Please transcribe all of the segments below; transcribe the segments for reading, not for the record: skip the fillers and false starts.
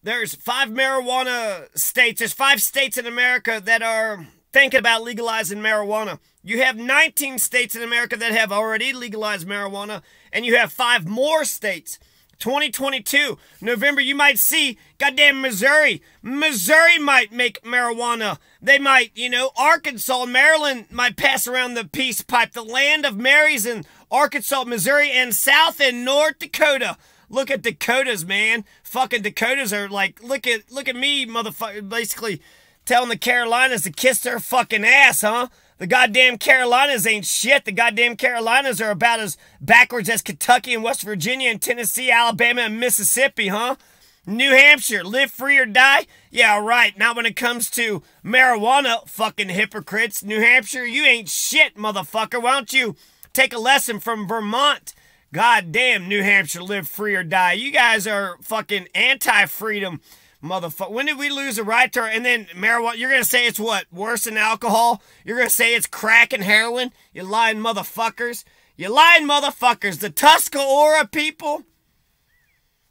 There's 5 marijuana states. There's 5 states in America that are thinking about legalizing marijuana. You have 19 states in America that have already legalized marijuana, and you have 5 more states. 2022, November, you might see goddamn Missouri. Missouri might make marijuana. They might, Arkansas, Maryland might pass around the peace pipe. The land of Marys in Arkansas, Missouri, and South and North Dakota. Look at Dakotas, man. Fucking Dakotas are like, look at me, motherfucker, basically telling the Carolinas to kiss their fucking ass, huh? The goddamn Carolinas ain't shit. The goddamn Carolinas are about as backwards as Kentucky and West Virginia and Tennessee, Alabama, and Mississippi, huh? New Hampshire, live free or die? Yeah, right. Now when it comes to marijuana, fucking hypocrites, New Hampshire, you ain't shit, motherfucker. Why don't you take a lesson from Vermont? Goddamn, New Hampshire, live free or die. You guys are fucking anti-freedom, motherfucker. When did we lose the right to, and then marijuana, you're going to say it's what? Worse than alcohol? You're going to say it's crack and heroin? You lying motherfuckers. You lying motherfuckers. The Tuscarora people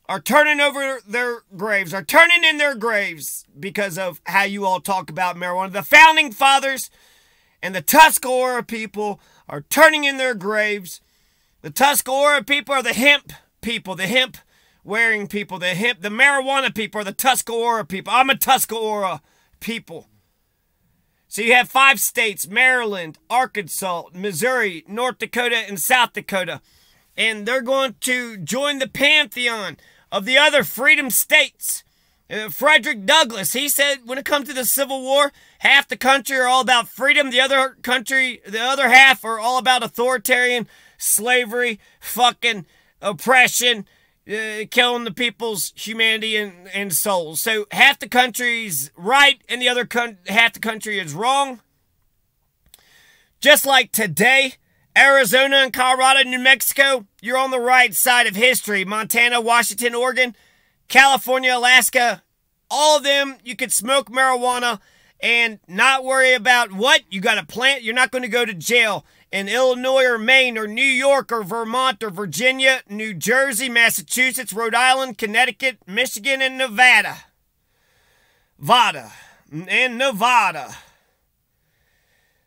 are turning over their graves, are turning in their graves because of how you all talk about marijuana. The founding fathers and the Tuscarora people are turning in their graves. The Tuscarora people are the hemp people, the hemp wearing people, the marijuana people are the Tuscarora people. I'm a Tuscarora people. So you have 5 states, Maryland, Arkansas, Missouri, North Dakota, and South Dakota. And they're going to join the pantheon of the other freedom states. Frederick Douglass, he said when it comes to the Civil War, half the country are all about freedom, the other half are all about authoritarian slavery, fucking oppression, killing the people's humanity and souls. So half the country's right and the other half the country is wrong. Just like today, Arizona and Colorado, New Mexico, you're on the right side of history. Montana, Washington, Oregon, California, Alaska, all of them, you could smoke marijuana and not worry about what you got to plant. You're not going to go to jail. In Illinois or Maine or New York or Vermont or Virginia, New Jersey, Massachusetts, Rhode Island, Connecticut, Michigan, and Nevada. Nevada.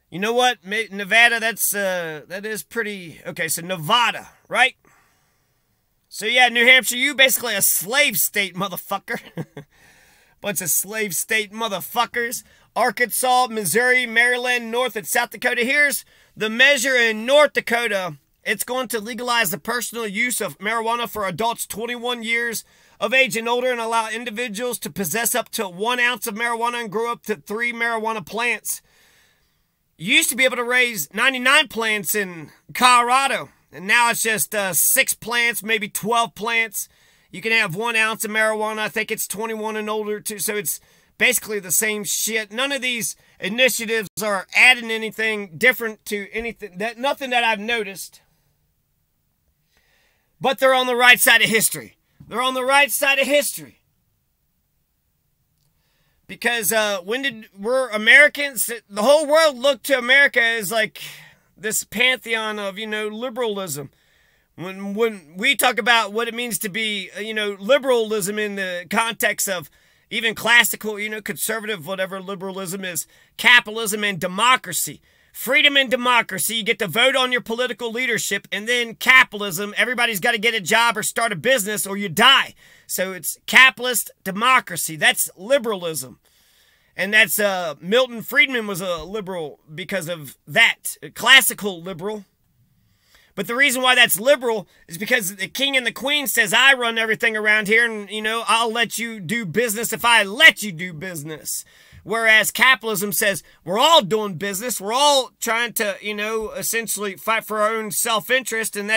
You know what? Nevada, that is pretty... Okay, so Nevada, right? So yeah, New Hampshire, you basically a slave state, motherfucker. Bunch of slave state motherfuckers. Arkansas, Missouri, Maryland, North and South Dakota. Here's the measure in North Dakota. It's going to legalize the personal use of marijuana for adults 21 years of age and older and allow individuals to possess up to 1 ounce of marijuana and grow up to 3 marijuana plants. You used to be able to raise 99 plants in Colorado, and now it's just 6 plants, maybe 12 plants. You can have 1 ounce of marijuana. I think it's 21 and older too, so it's basically the same shit. None of these initiatives are adding anything different to anything, nothing that I've noticed. But they're on the right side of history. They're on the right side of history. Because we're Americans, the whole world looked to America as like this pantheon of, liberalism. When we talk about what it means to be, liberalism in the context of even classical, conservative, whatever liberalism is, capitalism and democracy. Freedom and democracy, you get to vote on your political leadership, and then capitalism, everybody's got to get a job or start a business or you die. So it's capitalist democracy. That's liberalism. And that's, Milton Friedman was a liberal because of that, a classical liberal. But the reason why that's liberal is because the king and the queen says, I run everything around here and, I'll let you do business if I let you do business. Whereas capitalism says, we're all doing business. We're all trying to, essentially fight for our own self-interest. And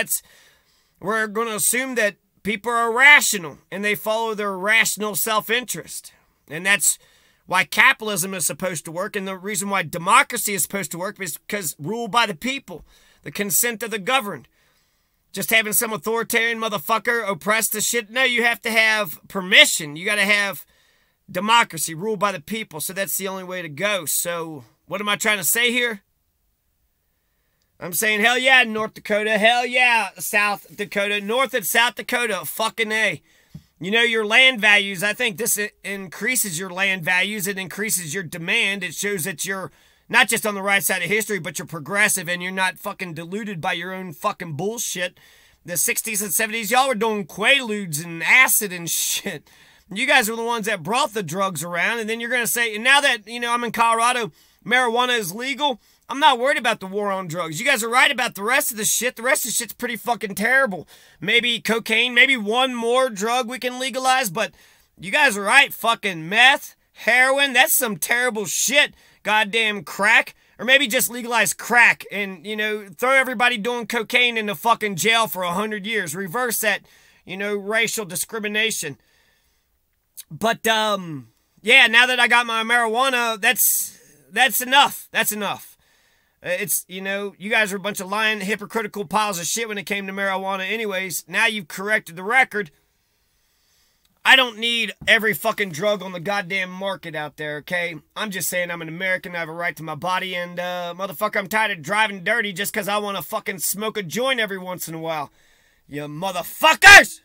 we're going to assume that people are rational and they follow their rational self-interest. And that's why capitalism is supposed to work. And the reason why democracy is supposed to work is because ruled by the people. The consent of the governed. Just having some authoritarian motherfucker oppress the shit. No, you have to have permission. You got to have democracy ruled by the people. So that's the only way to go. So what am I trying to say here? I'm saying hell yeah, North Dakota. Hell yeah, South Dakota. North and South Dakota. Fucking A. You know, your land values, I think this increases your land values. It increases your demand. It shows that you're not just on the right side of history, but you're progressive and you're not fucking deluded by your own fucking bullshit. The 60s and 70s, y'all were doing quaaludes and acid and shit. You guys were the ones that brought the drugs around, and then you're going to say, and now that, you know, I'm in Colorado, marijuana is legal, I'm not worried about the war on drugs. You guys are right about the rest of the shit. The rest of the shit's pretty fucking terrible. Maybe cocaine, maybe one more drug we can legalize, but you guys are right. Fucking meth, heroin, that's some terrible shit. Goddamn crack. Or maybe just legalize crack and, you know, throw everybody doing cocaine into fucking jail for 100 years. Reverse that, you know, racial discrimination. But, yeah, now that I got my marijuana, that's enough. That's enough. It's, you know, you guys are a bunch of lying, hypocritical piles of shit when it came to marijuana anyways. Now you've corrected the record. I don't need every fucking drug on the goddamn market out there, okay? I'm just saying I'm an American, I have a right to my body, and, motherfucker, I'm tired of driving dirty just because I want to fucking smoke a joint every once in a while. You motherfuckers!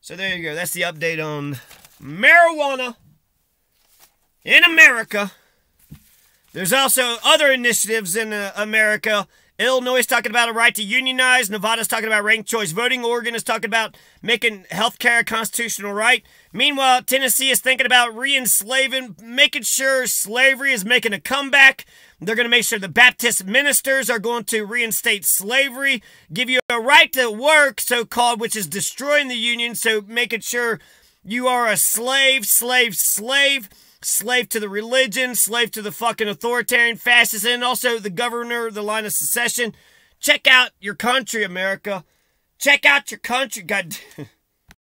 So there you go. That's the update on marijuana in America. There's also other initiatives in America. Illinois is talking about a right to unionize. Nevada's talking about ranked choice voting. Oregon is talking about making healthcare a constitutional right. Meanwhile, Tennessee is thinking about re-enslaving, making sure slavery is making a comeback. They're going to make sure the Baptist ministers are going to reinstate slavery, give you a right to work, so-called, which is destroying the union, so making sure you are a slave to the religion, slave to the fucking authoritarian fascists, and also the governor, the line of secession. Check out your country, America. Check out your country. God.